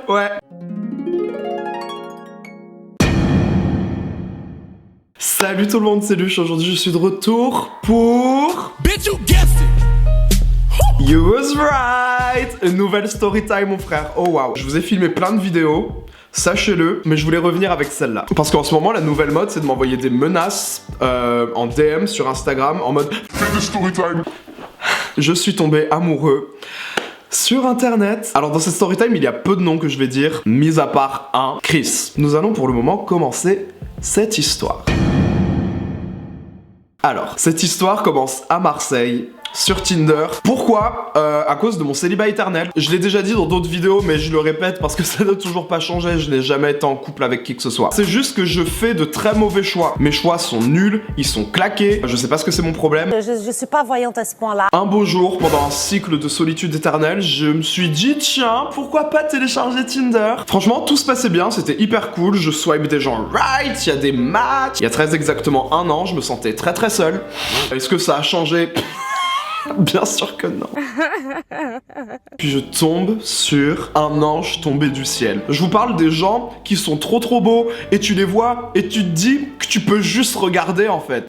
Ouais. Salut tout le monde, c'est Luche. Aujourd'hui je suis de retour pour... Bitch, you guessed it! You was right! Une nouvelle story time mon frère. Oh waouh. Je vous ai filmé plein de vidéos, sachez-le, mais je voulais revenir avec celle-là. Parce qu'en ce moment la nouvelle mode c'est de m'envoyer des menaces en DM sur Instagram en mode fais des story time. Je suis tombé amoureux sur internet. Alors dans cette storytime, il y a peu de noms que je vais dire, mis à part un, Chris. Nous allons pour le moment commencer cette histoire. Alors, cette histoire commence à Marseille, sur Tinder. Pourquoi à cause de mon célibat éternel. Je l'ai déjà dit dans d'autres vidéos, mais je le répète parce que ça n'a toujours pas changé. Je n'ai jamais été en couple avec qui que ce soit. C'est juste que je fais de très mauvais choix. Mes choix sont nuls, ils sont claqués. Je sais pas ce que c'est mon problème. Je suis pas voyante à ce point-là. Un beau jour, pendant un cycle de solitude éternelle, je me suis dit, tiens, pourquoi pas télécharger Tinder? Franchement, tout se passait bien, c'était hyper cool. Je swipe des gens right, il y a des matchs. Il y a très exactement un an, je me sentais très très seul. Est-ce que ça a changé? Bien sûr que non. Puis je tombe sur un ange tombé du ciel. Je vous parle des gens qui sont trop beaux et tu les vois et tu te dis que tu peux juste regarder en fait.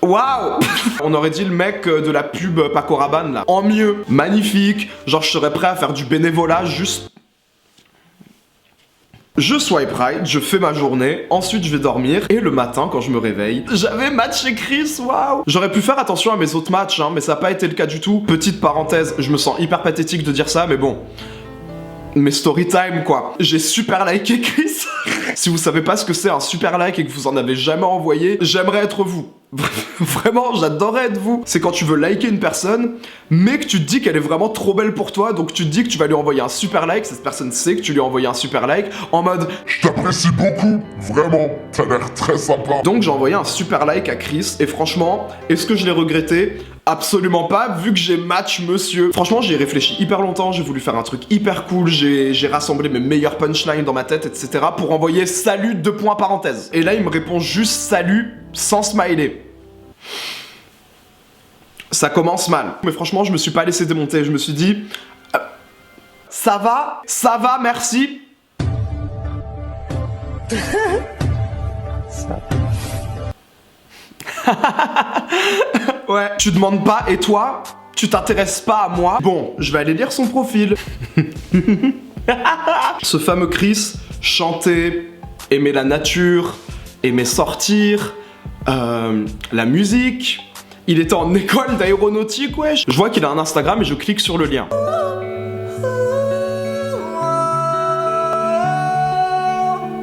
Waouh. On aurait dit le mec de la pub Paco Rabanne là. En mieux, magnifique, genre je serais prêt à faire du bénévolat juste... Je swipe right, je fais ma journée, ensuite je vais dormir, et le matin, quand je me réveille, j'avais matché Chris, waouh! J'aurais pu faire attention à mes autres matchs, hein, mais ça n'a pas été le cas du tout. Petite parenthèse, je me sens hyper pathétique de dire ça, mais bon... Mes story time quoi. J'ai super liké Chris. Si vous savez pas ce que c'est un super like et que vous en avez jamais envoyé, j'aimerais être vous. Vraiment, j'adorerais être vous. C'est quand tu veux liker une personne, mais que tu te dis qu'elle est vraiment trop belle pour toi, donc tu te dis que tu vas lui envoyer un super like, cette personne sait que tu lui as envoyé un super like, en mode je t'apprécie beaucoup, vraiment, t'as l'air très sympa. Donc j'ai envoyé un super like à Chris, et franchement, est-ce que je l'ai regretté? Absolument pas, vu que j'ai match monsieur. Franchement, j'y ai réfléchi hyper longtemps, j'ai voulu faire un truc hyper cool, j'ai rassemblé mes meilleurs punchlines dans ma tête, etc. pour envoyer salut 2 points parenthèse. Et là, il me répond juste salut sans smiley. Ça commence mal. Mais franchement, je me suis pas laissé démonter, je me suis dit... ça va, merci. Ouais, tu demandes pas, et toi, tu t'intéresses pas à moi. Bon, je vais aller lire son profil. Ce fameux Chris chantait, aimait la nature, aimait sortir, la musique. Il était en école d'aéronautique, wesh. Je vois qu'il a un Instagram et je clique sur le lien.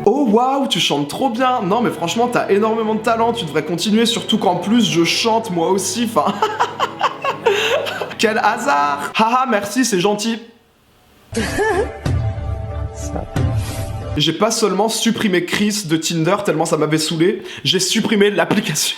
Oh waouh, tu chantes trop bien. Non mais franchement t'as énormément de talent, tu devrais continuer, surtout qu'en plus je chante moi aussi, enfin... Quel hasard. Haha, merci, c'est gentil. J'ai pas seulement supprimé Chris de Tinder tellement ça m'avait saoulé, j'ai supprimé l'application.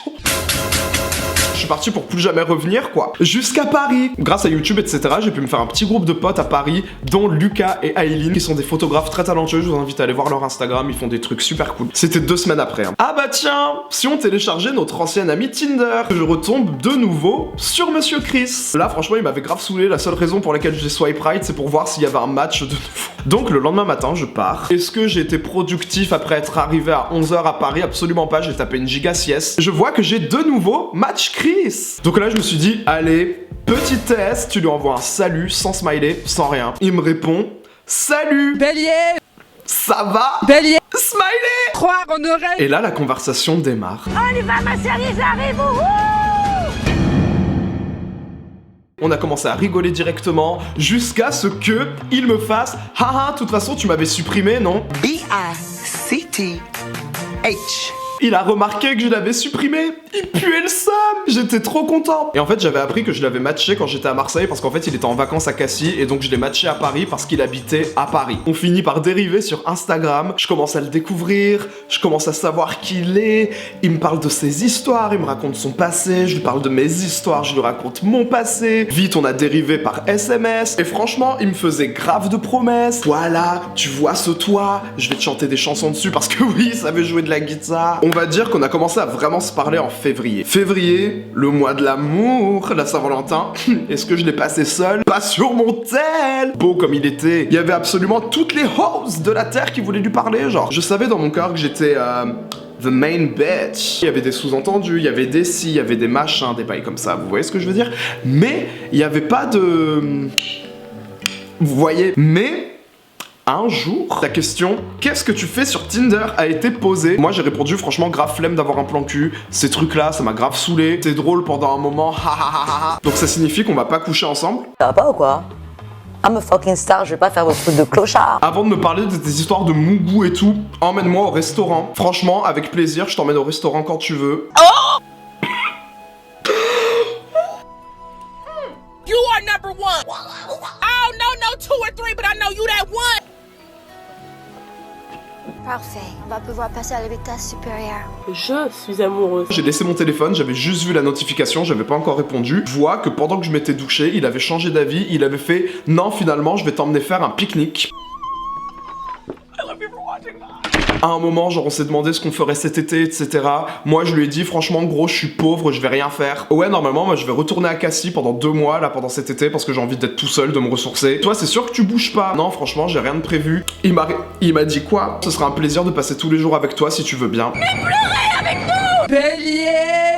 Je suis parti pour plus jamais revenir quoi. Jusqu'à Paris. Grâce à YouTube etc, j'ai pu me faire un petit groupe de potes à Paris, dont Lucas et Aileen, qui sont des photographes très talentueux. Je vous invite à aller voir leur Instagram, ils font des trucs super cool. C'était 2 semaines après. Hein. Ah bah tiens, si on téléchargeait notre ancien ami Tinder, je retombe de nouveau sur Monsieur Chris. Là franchement il m'avait grave saoulé, la seule raison pour laquelle j'ai swipe right c'est pour voir s'il y avait un match de nouveau. Donc le lendemain matin je pars. Est-ce que j'ai été productif après être arrivé à 11h à Paris? Absolument pas, j'ai tapé une giga sieste. Je vois que j'ai de nouveau match Chris. Donc là je me suis dit, allez, petit test, tu lui envoies un salut sans smiley, sans rien. Il me répond, salut Bélier! Ça va Bélier! Smiley! Croire en oreille! Et là la conversation démarre. On y va ma chérie, j'arrive, On a commencé à rigoler directement, jusqu'à ce que il me fasse, haha, de toute façon tu m'avais supprimé, non? B-I-C-T-H. Il a remarqué que je l'avais supprimé. Il puait le seum. J'étais trop content. Et en fait, j'avais appris que je l'avais matché quand j'étais à Marseille parce qu'en fait, il était en vacances à Cassis et donc je l'ai matché à Paris parce qu'il habitait à Paris. On finit par dériver sur Instagram. Je commence à le découvrir. Je commence à savoir qui il est. Il me parle de ses histoires. Il me raconte son passé. Je lui parle de mes histoires. Je lui raconte mon passé. Vite, on a dérivé par SMS. Et franchement, il me faisait grave de promesses. Voilà, tu vois ce toit. Je vais te chanter des chansons dessus parce que oui, il savait jouer de la guitare. On va dire qu'on a commencé à vraiment se parler en février. Février, le mois de l'amour, la Saint-Valentin. Est-ce que je l'ai passé seul? Pas sur mon tel. Beau comme il était. Il y avait absolument toutes les hoes de la terre qui voulaient lui parler, genre. Je savais dans mon cœur que j'étais the main bitch. Il y avait des sous-entendus, il y avait des si, il y avait des machins, des bails comme ça. Vous voyez ce que je veux dire? Mais il n'y avait pas de... Vous voyez? Mais... Un jour, ta question « Qu'est-ce que tu fais sur Tinder ?» a été posée. Moi j'ai répondu franchement grave flemme d'avoir un plan cul. Ces trucs là, ça m'a grave saoulé. C'est drôle pendant un moment, ha ha ha ha. Donc ça signifie qu'on va pas coucher ensemble. Ça va pas ou quoi? I'm a fucking star, je vais pas faire votre truc de clochard. Avant de me parler de tes histoires de mougou et tout, emmène-moi au restaurant. Franchement, avec plaisir, je t'emmène au restaurant quand tu veux. Oh! You are number one. I don't know no 2 or 3, but I know you that one. Parfait, on va pouvoir passer à la vitesse supérieure. Je suis amoureuse. J'ai laissé mon téléphone, j'avais juste vu la notification, j'avais pas encore répondu. Je vois que pendant que je m'étais douché, il avait changé d'avis, il avait fait « Non, finalement, je vais t'emmener faire un pique-nique. » À un moment, genre on s'est demandé ce qu'on ferait cet été, etc. Moi je lui ai dit franchement gros je suis pauvre, je vais rien faire. Ouais normalement moi je vais retourner à Cassis pendant 2 mois là pendant cet été parce que j'ai envie d'être tout seul, de me ressourcer. Toi c'est sûr que tu bouges pas? Non franchement j'ai rien de prévu. Il m'a dit quoi? Ce sera un plaisir de passer tous les jours avec toi si tu veux bien. Mais pleurez avec nous! Bélier!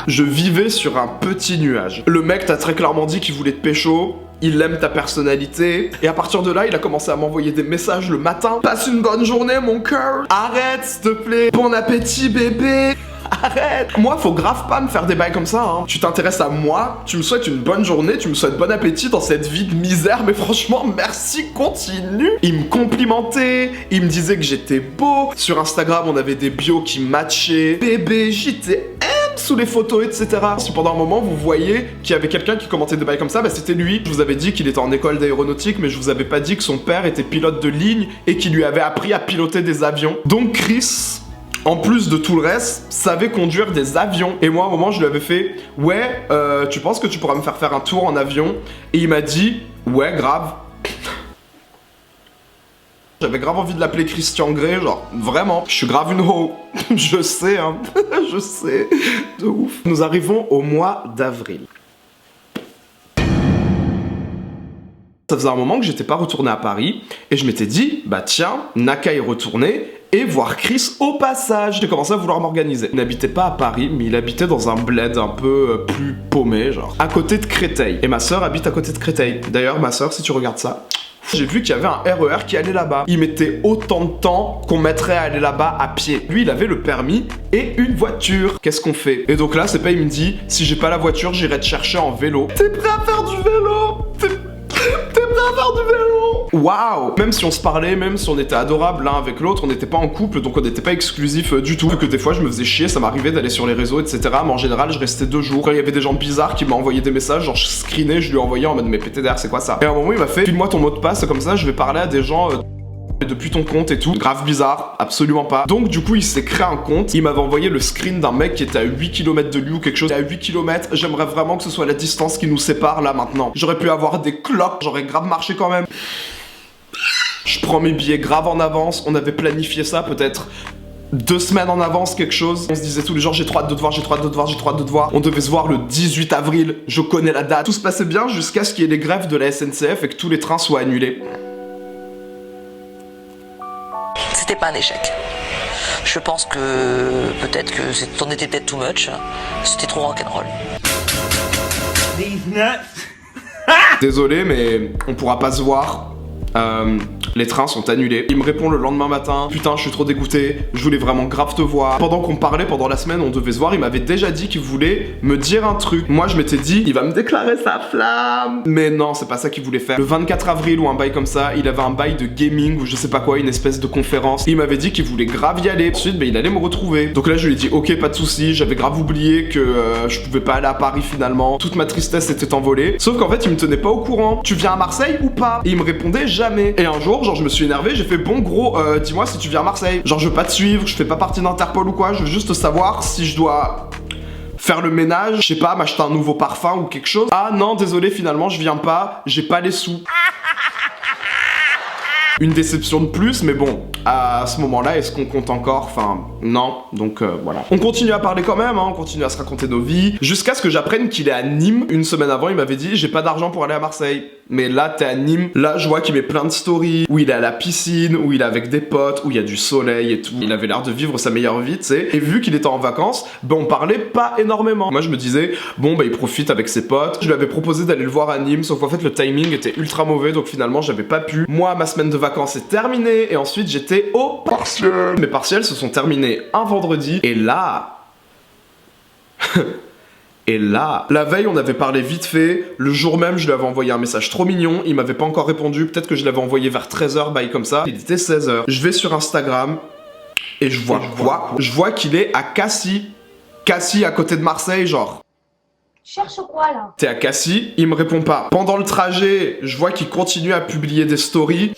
Je vivais sur un petit nuage. Le mec t'a très clairement dit qu'il voulait te pécho. Il aime ta personnalité. Et à partir de là, il a commencé à m'envoyer des messages le matin. Passe une bonne journée, mon cœur. Arrête, s'il te plaît. Bon appétit, bébé. Arrête. Moi, faut grave pas me faire des bails comme ça, hein. Tu t'intéresses à moi, tu me souhaites une bonne journée, tu me souhaites bon appétit dans cette vie de misère, mais franchement, merci, continue. Il me complimentait, il me disait que j'étais beau. Sur Instagram, on avait des bios qui matchaient. Bébé, j'étais sous les photos, etc. Si pendant un moment vous voyez qu'il y avait quelqu'un qui commentait des bails comme ça, bah c'était lui. Je vous avais dit qu'il était en école d'aéronautique, mais je vous avais pas dit que son père était pilote de ligne et qu'il lui avait appris à piloter des avions. Donc Chris, en plus de tout le reste, savait conduire des avions. Et moi, à un moment, je lui avais fait « Ouais, tu penses que tu pourras me faire un tour en avion ?» Et il m'a dit « Ouais, grave. » J'avais grave envie de l'appeler Christian Grey, genre, vraiment. Je suis grave une ho. Je sais, hein. Je sais. De ouf. Nous arrivons au mois d'avril. Ça faisait un moment que j'étais pas retourné à Paris, et je m'étais dit, bah tiens, n'a qu'à y retourner et voir Chris au passage. J'ai commencé à vouloir m'organiser. Il n'habitait pas à Paris, mais il habitait dans un bled un peu plus paumé, genre, à côté de Créteil. Et ma sœur habite à côté de Créteil. D'ailleurs, ma sœur, si tu regardes ça... J'ai vu qu'il y avait un RER qui allait là-bas. Il mettait autant de temps qu'on mettrait à aller là-bas à pied. Lui, il avait le permis et une voiture. Qu'est-ce qu'on fait? Et donc là, c'est pas, il me dit, si j'ai pas la voiture, j'irai te chercher en vélo. T'es prêt à faire du vélo? T'es prêt à faire du vélo? Waouh! Même si on se parlait, même si on était adorables l'un avec l'autre, on n'était pas en couple, donc on n'était pas exclusifs du tout. Vu que des fois, je me faisais chier, ça m'arrivait d'aller sur les réseaux, etc. Mais en général, je restais 2 jours. Quand il y avait des gens bizarres qui m'envoyaient des messages, genre je screenais, je lui envoyais en mode mais PTDR, c'est quoi ça? Et à un moment, il m'a fait file-moi ton mot de passe, comme ça, je vais parler à des gens. Depuis ton compte et tout, grave bizarre, absolument pas. Donc du coup il s'est créé un compte, il m'avait envoyé le screen d'un mec qui était à 8 km de lui ou quelque chose. À 8 km, j'aimerais vraiment que ce soit la distance qui nous sépare là maintenant. J'aurais pu avoir des cloques, j'aurais grave marché quand même. Je prends mes billets grave en avance, on avait planifié ça peut-être 2 semaines en avance, quelque chose. On se disait tous les jours j'ai trop hâte de te voir, j'ai trop hâte de te voir, j'ai trop hâte de te voir. On devait se voir le 18 avril, je connais la date. Tout se passait bien jusqu'à ce qu'il y ait les grèves de la SNCF et que tous les trains soient annulés. C'était pas un échec. Je pense que peut-être que t'en étais peut-être too much. C'était trop rock'n'roll. Désolé, mais on pourra pas se voir. Les trains sont annulés. Il me répond le lendemain matin. Putain, je suis trop dégoûté. Je voulais vraiment grave te voir. Pendant qu'on parlait, pendant la semaine, on devait se voir. Il m'avait déjà dit qu'il voulait me dire un truc. Moi, je m'étais dit, il va me déclarer sa flamme. Mais non, c'est pas ça qu'il voulait faire. Le 24 avril ou un bail comme ça, il avait un bail de gaming ou je sais pas quoi, une espèce de conférence. Il m'avait dit qu'il voulait grave y aller. Ensuite, il allait me retrouver. Donc là, je lui ai dit, ok, pas de soucis. J'avais grave oublié que je pouvais pas aller à Paris finalement. Toute ma tristesse était envolée. Sauf qu'en fait, il me tenait pas au courant. Tu viens à Marseille ou pas? Et il me répondait jamais. Et un jour, genre, je me suis énervé, j'ai fait bon gros, dis-moi si tu viens à Marseille. Genre, je veux pas te suivre, je fais pas partie d'Interpol ou quoi, je veux juste savoir si je dois faire le ménage, je sais pas, m'acheter un nouveau parfum ou quelque chose. Ah non, désolé, finalement, je viens pas, j'ai pas les sous. Une déception de plus, mais bon, à ce moment-là, est-ce qu'on compte encore? Enfin, non, donc voilà. On continue à parler quand même, hein, on continue à se raconter nos vies, jusqu'à ce que j'apprenne qu'il est à Nîmes. Une semaine avant, il m'avait dit, j'ai pas d'argent pour aller à Marseille. Mais là, t'es à Nîmes, là, je vois qu'il met plein de stories, où il est à la piscine, où il est avec des potes, où il y a du soleil et tout. Il avait l'air de vivre sa meilleure vie, tu sais. Et vu qu'il était en vacances, ben on parlait pas énormément. Moi, je me disais, bon, bah il profite avec ses potes. Je lui avais proposé d'aller le voir à Nîmes, sauf qu'en fait, le timing était ultra mauvais, donc finalement, j'avais pas pu. Moi, ma semaine de vacances est terminée, et ensuite, j'étais au partiel. Mes partiels se sont terminés un vendredi, et là... Et là, la veille, on avait parlé vite fait. Le jour même, je lui avais envoyé un message trop mignon. Il m'avait pas encore répondu. Peut-être que je l'avais envoyé vers 13h, bail comme ça. Il était 16h. Je vais sur Instagram et je vois quoi? Je vois qu'il est à Cassis. Cassis, à côté de Marseille, genre. Cherche quoi là? T'es à Cassis? Il me répond pas. Pendant le trajet, je vois qu'il continue à publier des stories.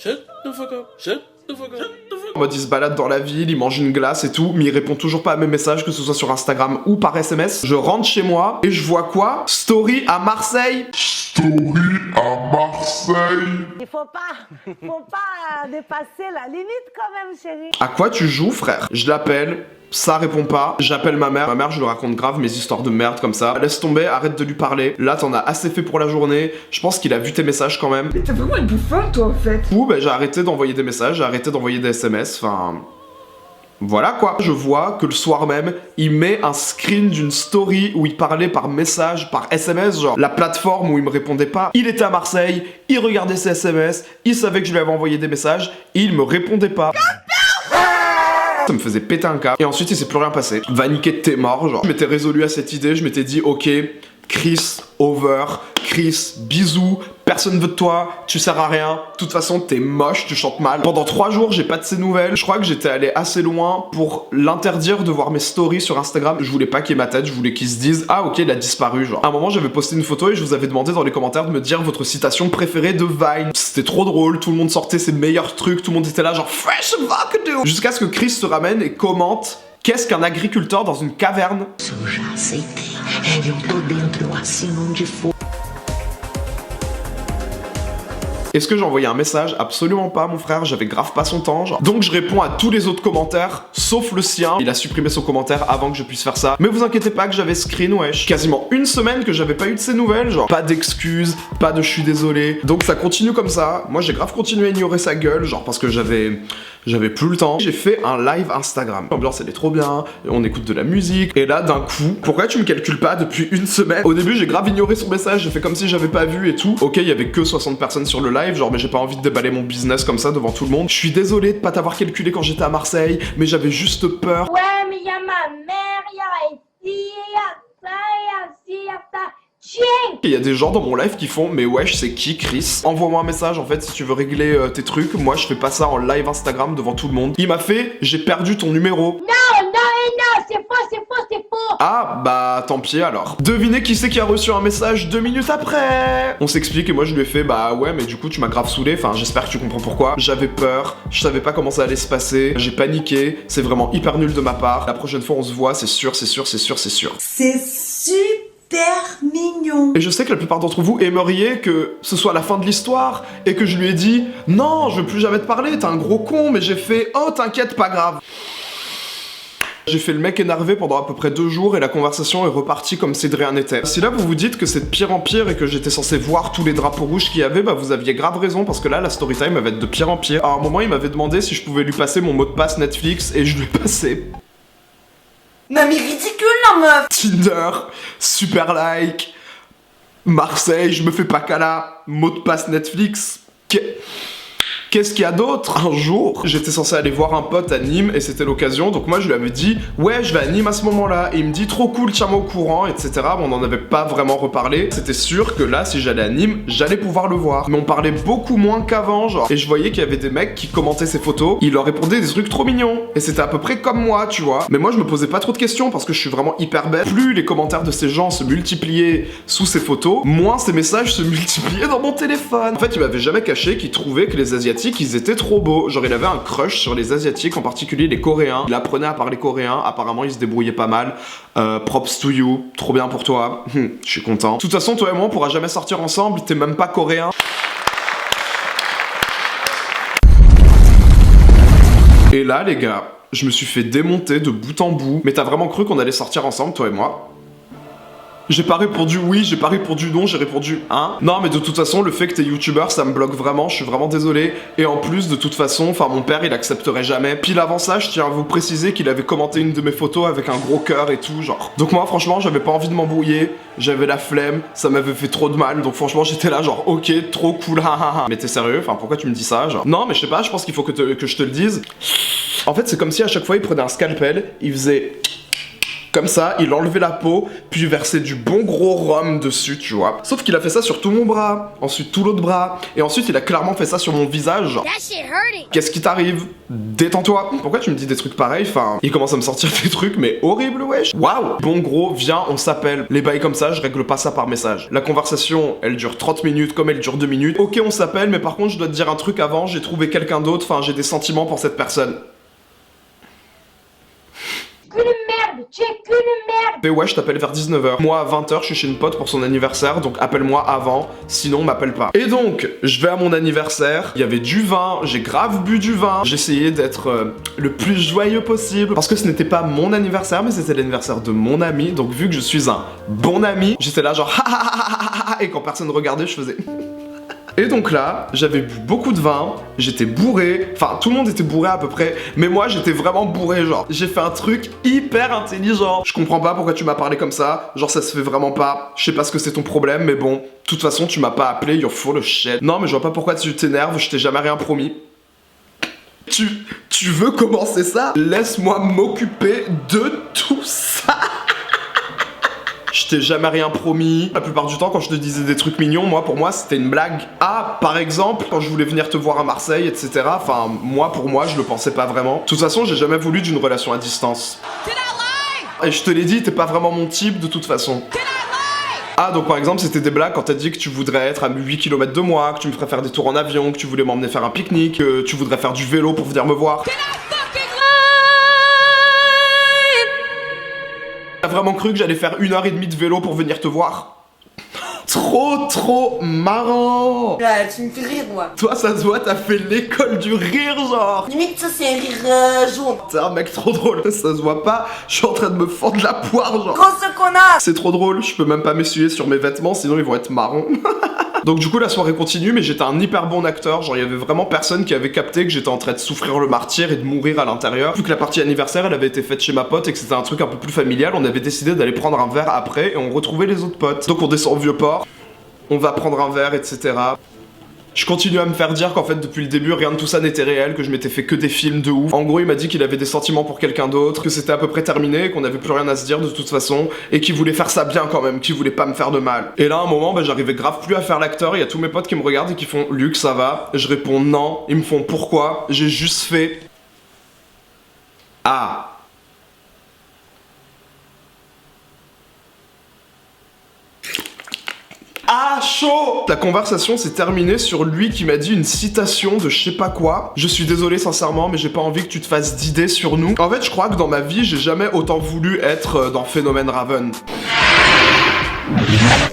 En mode il se balade dans la ville, il mange une glace et tout, mais il répond toujours pas à mes messages, que ce soit sur Instagram ou par SMS. Je rentre chez moi et je vois quoi? Story à Marseille. Story à Marseille. Il faut pas dépasser la limite quand même, chérie. À quoi tu joues, frère? Je l'appelle. Ça répond pas, j'appelle ma mère. Ma mère, je lui raconte grave mes histoires de merde comme ça. Laisse tomber, arrête de lui parler. Là, t'en as assez fait pour la journée. Je pense qu'il a vu tes messages quand même. Mais t'es vraiment une bouffonne, toi, en fait. Du coup, bah, j'ai arrêté d'envoyer des messages, j'ai arrêté d'envoyer des SMS. Enfin. Voilà quoi. Je vois que le soir même, il met un screen d'une story où il parlait par message, par SMS, genre la plateforme où il me répondait pas. Il était à Marseille, il regardait ses SMS, il savait que je lui avais envoyé des messages, et il me répondait pas. Ça me faisait péter un câble. Et ensuite, il s'est plus rien passé. Va niquer, t'es mort, genre. Je m'étais résolu à cette idée, je m'étais dit, ok, Chris, over, Chris, bisous, personne veut de toi, tu sers à rien, de toute façon t'es moche, tu chantes mal. Pendant 3 jours j'ai pas de ses nouvelles, je crois que j'étais allé assez loin pour l'interdire de voir mes stories sur Instagram. Je voulais pas qu'il ait ma tête, je voulais qu'il se dise ah ok il a disparu genre. À un moment j'avais posté une photo et je vous avais demandé dans les commentaires de me dire votre citation préférée de Vine. C'était trop drôle, tout le monde sortait ses meilleurs trucs, tout le monde était là genre fresh fuck dude. Jusqu'à ce que Chris se ramène et commente qu'est-ce qu'un agriculteur dans une caverne. Est-ce que j'ai envoyé un message? Absolument pas, mon frère, j'avais grave pas son temps, genre. Donc je réponds à tous les autres commentaires, sauf le sien. Il a supprimé son commentaire avant que je puisse faire ça. Mais vous inquiétez pas que j'avais screen, wesh. Quasiment une semaine que j'avais pas eu de ses nouvelles, genre. Pas d'excuses, pas de je suis désolé. Donc ça continue comme ça. Moi j'ai grave continué à ignorer sa gueule, genre parce que j'avais plus le temps. J'ai fait un live Instagram. L'ambiance elle est trop bien, on écoute de la musique. Et là d'un coup, pourquoi tu me calcules pas depuis une semaine? Au début j'ai grave ignoré son message, j'ai fait comme si j'avais pas vu et tout. Ok, il y avait que 60 personnes sur le live, genre mais j'ai pas envie de déballer mon business comme ça devant tout le monde. Je suis désolé de pas t'avoir calculé quand j'étais à Marseille, mais j'avais juste peur. Ouais, mais y'a ma mère, y'a ici, y'a ça, y'a ci, y'a ça. Il y a des gens dans mon live qui font mais wesh c'est qui Chris? Envoie-moi un message en fait si tu veux régler tes trucs. Moi je fais pas ça en live Instagram devant tout le monde. Il m'a fait j'ai perdu ton numéro. Non, c'est faux. Ah bah tant pis alors. Devinez qui c'est qui a reçu un message 2 minutes après. On s'explique et moi je lui ai fait bah ouais mais du coup tu m'as grave saoulé. Enfin j'espère que tu comprends pourquoi. J'avais peur, je savais pas comment ça allait se passer. J'ai paniqué, c'est vraiment hyper nul de ma part. La prochaine fois on se voit, c'est sûr. C'est super mignon. Et je sais que la plupart d'entre vous aimeriez que ce soit la fin de l'histoire et que je lui ai dit non, je veux plus jamais te parler, t'es un gros con, mais j'ai fait oh t'inquiète, pas grave. J'ai fait le mec énervé pendant à peu près 2 jours et la conversation est repartie comme si de rien n'était. Si là vous vous dites que c'est de pire en pire et que j'étais censé voir tous les drapeaux rouges qu'il y avait, bah vous aviez grave raison parce que là la story time va être de pire en pire. À un moment il m'avait demandé si je pouvais lui passer mon mot de passe Netflix et je lui ai passé. Mamie ridicule la meuf. Tinder, super like, Marseille, je me fais pas cala, mot de passe Netflix. Qu'est-ce qu'il y a d'autre? Un jour, j'étais censé aller voir un pote à Nîmes et c'était l'occasion, donc moi je lui avais dit ouais je vais à Nîmes à ce moment-là et il me dit trop cool, tiens-moi au courant, etc. Bon, on en avait pas vraiment reparlé. C'était sûr que là si j'allais à Nîmes, j'allais pouvoir le voir. Mais on parlait beaucoup moins qu'avant, genre. Et je voyais qu'il y avait des mecs qui commentaient ses photos, ils leur répondaient des trucs trop mignons. Et c'était à peu près comme moi, tu vois. Mais moi je me posais pas trop de questions parce que je suis vraiment hyper bête. Plus les commentaires de ces gens se multipliaient sous ces photos, moins ces messages se multipliaient dans mon téléphone. En fait il m'avait jamais caché qu'il trouvait que les Asiatiques ils étaient trop beaux. Genre il avait un crush sur les Asiatiques, en particulier les Coréens. Il apprenait à parler coréen, apparemment il se débrouillait pas mal. Props to you, trop bien pour toi. Je suis content. De toute façon toi et moi on pourra jamais sortir ensemble, t'es même pas coréen. Et là, les gars, je me suis fait démonter de bout en bout. Mais t'as vraiment cru qu'on allait sortir ensemble, toi et moi? J'ai pas répondu oui, j'ai pas répondu non, j'ai répondu hein. Non mais de toute façon, le fait que t'es youtubeur, ça me bloque vraiment, je suis vraiment désolé. Et en plus, de toute façon, enfin mon père, il accepterait jamais. Pile avant ça, je tiens à vous préciser qu'il avait commenté une de mes photos avec un gros cœur et tout, genre. Donc moi, franchement, j'avais pas envie de m'embrouiller, j'avais la flemme, ça m'avait fait trop de mal. Donc franchement, j'étais là genre, ok, trop cool, hahaha. Mais t'es sérieux? Enfin, pourquoi tu me dis ça, genre? Non mais je sais pas, je pense qu'il faut que je te le dise. En fait, c'est comme si à chaque fois, il prenait un scalpel, il faisait... comme ça, il enlevait la peau, puis versait du bon gros rhum dessus, tu vois. Sauf qu'il a fait ça sur tout mon bras, ensuite tout l'autre bras, et ensuite il a clairement fait ça sur mon visage. Qu'est-ce qui t'arrive? Détends-toi. Pourquoi tu me dis des trucs pareils? Enfin, il commence à me sortir des trucs, mais horribles, wesh. Waouh. Bon gros, viens, on s'appelle. Les bails comme ça, je règle pas ça par message. La conversation, elle dure 30 minutes comme elle dure 2 minutes. Ok, on s'appelle, mais par contre, je dois te dire un truc avant, j'ai trouvé quelqu'un d'autre, enfin, j'ai des sentiments pour cette personne. Qu'une merde, tu es qu'une merde. Et ouais, je t'appelle vers 19h. Moi, à 20h, je suis chez une pote pour son anniversaire, donc appelle-moi avant, sinon m'appelle pas. Et donc, je vais à mon anniversaire, il y avait du vin, j'ai grave bu du vin, j'essayais d'être le plus joyeux possible, parce que ce n'était pas mon anniversaire, mais c'était l'anniversaire de mon ami, donc vu que je suis un bon ami, j'étais là genre et quand personne regardait, je faisais... Et donc là, j'avais bu beaucoup de vin, j'étais bourré, enfin tout le monde était bourré à peu près, mais moi j'étais vraiment bourré, genre. J'ai fait un truc hyper intelligent. Je comprends pas pourquoi tu m'as parlé comme ça, genre ça se fait vraiment pas, je sais pas ce que c'est ton problème, mais bon, de toute façon tu m'as pas appelé, you're full of shit. Non mais je vois pas pourquoi tu t'énerves, je t'ai jamais rien promis. Tu veux commencer ça? Laisse-moi m'occuper de tout ça. Je t'ai jamais rien promis. La plupart du temps, quand je te disais des trucs mignons, moi, pour moi, c'était une blague. Ah, par exemple, quand je voulais venir te voir à Marseille, etc. Enfin, moi, pour moi, je le pensais pas vraiment. De toute façon, j'ai jamais voulu d'une relation à distance. Et je te l'ai dit, t'es pas vraiment mon type, de toute façon. Ah, donc par exemple, c'était des blagues quand t'as dit que tu voudrais être à 8 km de moi, que tu me ferais faire des tours en avion, que tu voulais m'emmener faire un pique-nique, que tu voudrais faire du vélo pour venir me voir. T'as vraiment cru que j'allais faire 1h30 de vélo pour venir te voir? Trop marrant. Ouais, tu me fais rire, moi. Toi, ça se voit, t'as fait l'école du rire, genre. Limite, ça, c'est un rire jaune. T'es un mec trop drôle. Ça se voit pas, je suis en train de me fendre la poire, genre. Grosse connasse. C'est trop drôle, je peux même pas m'essuyer sur mes vêtements, sinon ils vont être marrons. Donc du coup la soirée continue, mais j'étais un hyper bon acteur, genre il y avait vraiment personne qui avait capté que j'étais en train de souffrir le martyre et de mourir à l'intérieur. Vu que la partie anniversaire elle avait été faite chez ma pote et que c'était un truc un peu plus familial, on avait décidé d'aller prendre un verre après et on retrouvait les autres potes. Donc on descend au Vieux-Port, on va prendre un verre, etc. Je continue à me faire dire qu'en fait depuis le début rien de tout ça n'était réel, que je m'étais fait que des films de ouf. En gros il m'a dit qu'il avait des sentiments pour quelqu'un d'autre, que c'était à peu près terminé, qu'on avait plus rien à se dire de toute façon, et qu'il voulait faire ça bien quand même, qu'il voulait pas me faire de mal. Et là à un moment bah, j'arrivais grave plus à faire l'acteur, il y a tous mes potes qui me regardent et qui font Luc ça va? Je réponds non, ils me font pourquoi? J'ai juste fait ah. Ah, chaud! La conversation s'est terminée sur lui qui m'a dit une citation de je sais pas quoi. Je suis désolé sincèrement, mais j'ai pas envie que tu te fasses d'idées sur nous. En fait, je crois que dans ma vie, j'ai jamais autant voulu être dans Phénomène Raven.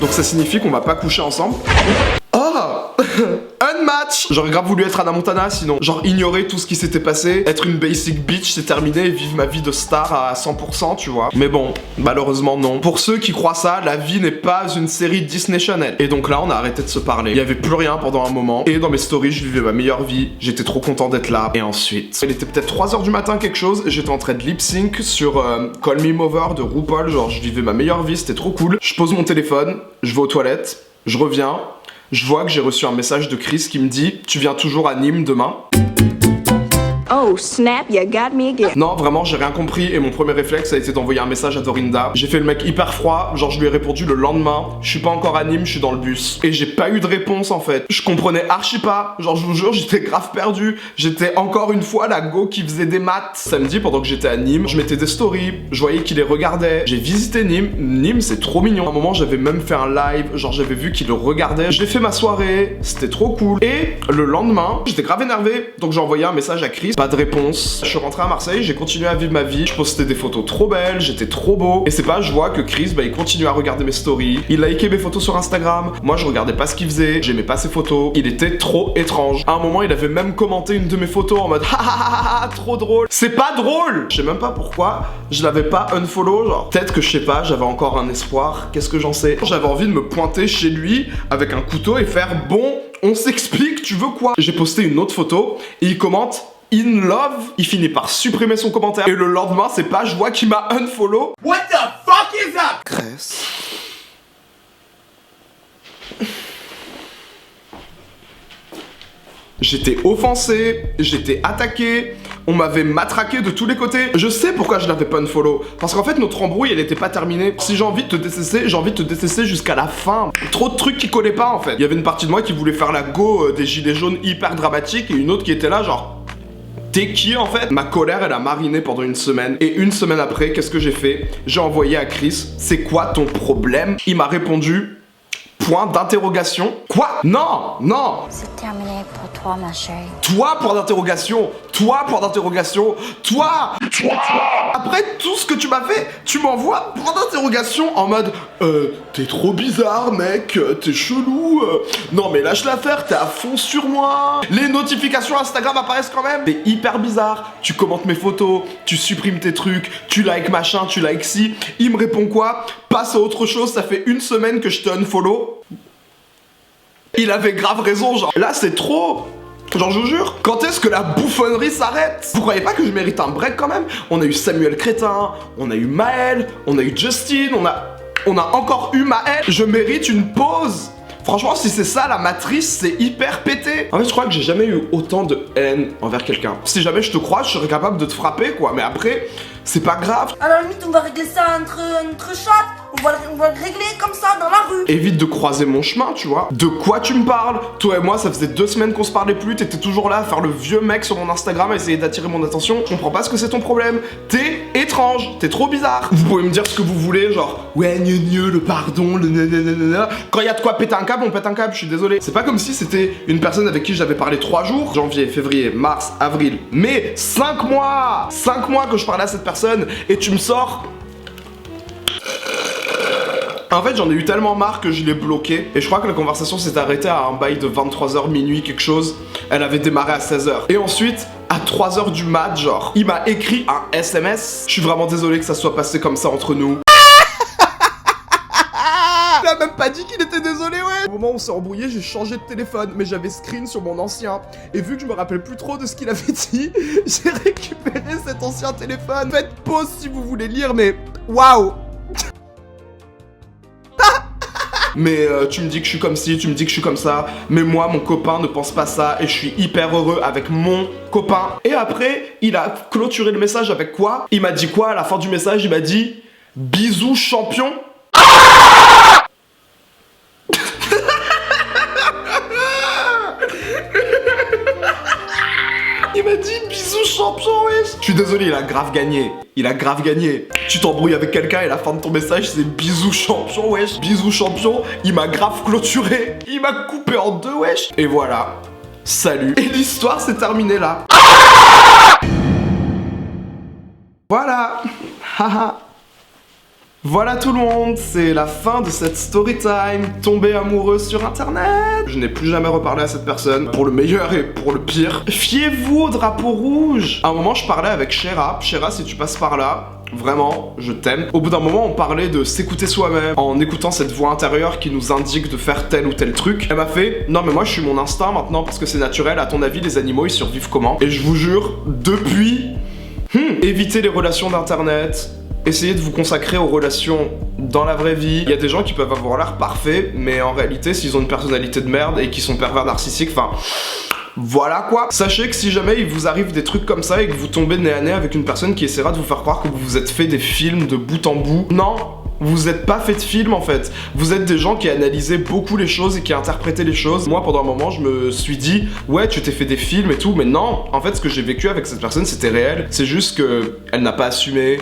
Donc ça signifie qu'on va pas coucher ensemble. Oh! Unmatch! J'aurais grave voulu être Hannah Montana sinon. Genre ignorer tout ce qui s'était passé, être une basic bitch, c'est terminé et vivre ma vie de star à 100%, tu vois. Mais bon, malheureusement non. Pour ceux qui croient ça, la vie n'est pas une série Disney Channel. Et donc là, on a arrêté de se parler. Il y avait plus rien pendant un moment. Et dans mes stories, je vivais ma meilleure vie. J'étais trop content d'être là. Et ensuite, il était peut-être 3h du matin quelque chose. J'étais en train de lip sync sur Call Me Mover de RuPaul. Genre, je vivais ma meilleure vie, c'était trop cool. Je pose mon téléphone, je vais aux toilettes, je reviens. Je vois que j'ai reçu un message de Chris qui me dit « Tu viens toujours à Nîmes demain ?» Oh snap, you got me again. Non, vraiment, j'ai rien compris et mon premier réflexe a été d'envoyer un message à Dorinda. J'ai fait le mec hyper froid, genre je lui ai répondu le lendemain. Je suis pas encore à Nîmes, je suis dans le bus. Et j'ai pas eu de réponse en fait. Je comprenais archi pas. Genre je vous jure, j'étais grave perdu. J'étais encore une fois la go qui faisait des maths. Samedi, pendant que j'étais à Nîmes, je mettais des stories. Je voyais qu'il les regardait. J'ai visité Nîmes. Nîmes, c'est trop mignon. À un moment, j'avais même fait un live. Genre j'avais vu qu'il le regardait. J'ai fait ma soirée. C'était trop cool. Et le lendemain, j'étais grave énervé. Donc j'ai envoyé un message à Chris. Pas de de réponse. Je suis rentré à Marseille, j'ai continué à vivre ma vie. Je postais des photos trop belles, j'étais trop beau. Et c'est pas, je vois que Chris, bah il continue à regarder mes stories. Il likait mes photos sur Instagram. Moi, je regardais pas ce qu'il faisait, j'aimais pas ses photos. Il était trop étrange. À un moment, il avait même commenté une de mes photos en mode ha, trop drôle. C'est pas drôle. Je sais même pas pourquoi je l'avais pas unfollow. Genre, peut-être que je sais pas, j'avais encore un espoir. Qu'est-ce que j'en sais? J'avais envie de me pointer chez lui avec un couteau et faire bon, on s'explique, tu veux quoi? J'ai posté une autre photo et il commente in love. Il finit par supprimer son commentaire. Et le lendemain, c'est pas, je vois qu'il m'a unfollow. What the fuck is that? Cresse. J'étais offensé, j'étais attaqué, on m'avait matraqué de tous les côtés. Je sais pourquoi je l'avais pas unfollow. Parce qu'en fait, notre embrouille, elle était pas terminée. Si j'ai envie de te détester, j'ai envie de te détester jusqu'à la fin. Trop de trucs qui collaient pas, en fait. Il y avait une partie de moi qui voulait faire la go des gilets jaunes hyper dramatique et une autre qui était là, genre... T'es qui en fait? Ma colère elle a mariné pendant une semaine. Et une semaine après, qu'est-ce que j'ai fait? J'ai envoyé à Chris, c'est quoi ton problème? Il m'a répondu, point d'interrogation. Quoi? Non, non. C'est terminé pour toi, ma chérie. Toi, point d'interrogation. Toi, point d'interrogation. Toi. Après tout ce que tu m'as fait, tu m'envoies point d'interrogation en mode t'es trop bizarre mec, t'es chelou, non mais lâche l'affaire, t'es à fond sur moi. Les notifications Instagram apparaissent quand même. T'es hyper bizarre, tu commentes mes photos, tu supprimes tes trucs, tu likes machin, tu likes ci. Il me répond quoi? Passe à autre chose, ça fait une semaine que je te unfollow. Il avait grave raison, genre là c'est trop. Genre je vous jure, quand est-ce que la bouffonnerie s'arrête? Vous croyez pas que je mérite un break quand même? On a eu Samuel Crétin, on a eu Maël, on a eu Justin, on a encore eu Maël. Je mérite une pause. Franchement, si c'est ça la matrice, c'est hyper pété. En fait, je crois que j'ai jamais eu autant de haine envers quelqu'un. Si jamais je te croise, je serais capable de te frapper quoi, mais après, c'est pas grave. À la limite, on va régler ça entre chatte. On va le régler comme ça dans la rue. Évite de croiser mon chemin, tu vois. De quoi tu me parles? Toi et moi, ça faisait 2 semaines qu'on se parlait plus. T'étais toujours là à faire le vieux mec sur mon Instagram, à essayer d'attirer mon attention. Je comprends pas ce que c'est ton problème. T'es étrange, t'es trop bizarre. Vous pouvez me dire ce que vous voulez, genre ouais, le pardon, le nanana. Quand y a de quoi péter un câble, on pète un câble, je suis désolé. C'est pas comme si c'était une personne avec qui j'avais parlé 3 jours. Janvier, février, mars, avril, mai, 5 mois. 5 mois que je parlais à cette personne et tu me sors. En fait, j'en ai eu tellement marre que je l'ai bloqué. Et je crois que la conversation s'est arrêtée à un bail de 23h, minuit, quelque chose. Elle avait démarré à 16h. Et ensuite, à 3h du mat, genre, il m'a écrit un SMS. Je suis vraiment désolé que ça soit passé comme ça entre nous. Il a même pas dit qu'il était désolé, ouais. Au moment où on s'est embrouillé, j'ai changé de téléphone, mais j'avais screen sur mon ancien. Et vu que je me rappelle plus trop de ce qu'il avait dit, j'ai récupéré cet ancien téléphone. Faites pause si vous voulez lire, mais waouh. Mais tu me dis que je suis comme ci, tu me dis que je suis comme ça. Mais moi, mon copain ne pense pas ça et je suis hyper heureux avec mon copain. Et après, il a clôturé le message avec quoi? Il m'a dit quoi à la fin du message? Il m'a dit bisous champion. Il m'a dit bisous champion, wesh. Je suis désolé, il a grave gagné. Il a grave gagné. Tu t'embrouilles avec quelqu'un et la fin de ton message c'est bisous champion, wesh. Bisous champion, il m'a grave clôturé. Il m'a coupé en 2, wesh. Et voilà. Salut. Et l'histoire s'est terminée là. Voilà. Haha. Voilà tout le monde, c'est la fin de cette story time, tombé amoureux sur internet. Je n'ai plus jamais reparlé à cette personne, pour le meilleur et pour le pire. Fiez-vous au drapeau rouge. À un moment, je parlais avec Shera. Shera, si tu passes par là, vraiment, je t'aime. Au bout d'un moment, on parlait de s'écouter soi-même, en écoutant cette voix intérieure qui nous indique de faire tel ou tel truc. Elle m'a fait, non mais moi je suis mon instinct maintenant parce que c'est naturel. À ton avis, les animaux, ils survivent comment? Et je vous jure, depuis, évitez les relations d'internet. Essayez de vous consacrer aux relations dans la vraie vie. Il y a des gens qui peuvent avoir l'air parfaits, mais en réalité, s'ils ont une personnalité de merde et qu'ils sont pervers narcissiques, enfin... Voilà quoi. Sachez que si jamais il vous arrive des trucs comme ça et que vous tombez nez à nez avec une personne qui essaiera de vous faire croire que vous vous êtes fait des films de bout en bout, non, vous êtes pas fait de film en fait. Vous êtes des gens qui analysaient beaucoup les choses et qui interprétaient les choses. Moi pendant un moment je me suis dit ouais tu t'es fait des films et tout, mais non, en fait ce que j'ai vécu avec cette personne c'était réel. C'est juste que elle n'a pas assumé,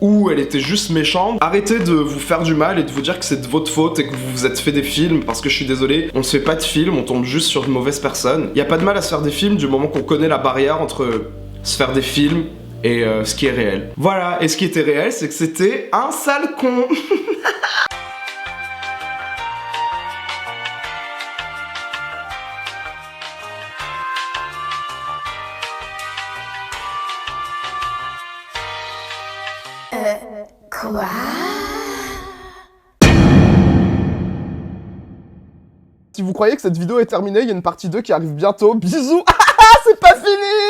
ou elle était juste méchante. Arrêtez de vous faire du mal et de vous dire que c'est de votre faute et que vous vous êtes fait des films, parce que je suis désolé, on se fait pas de films, on tombe juste sur de mauvaises personnes. Y a pas de mal à se faire des films du moment qu'on connaît la barrière entre se faire des films et ce qui est réel. Voilà, et ce qui était réel, c'est que c'était un sale con. Quoi? Si vous croyez que cette vidéo est terminée, il y a une partie 2 qui arrive bientôt. Bisous. C'est pas fini.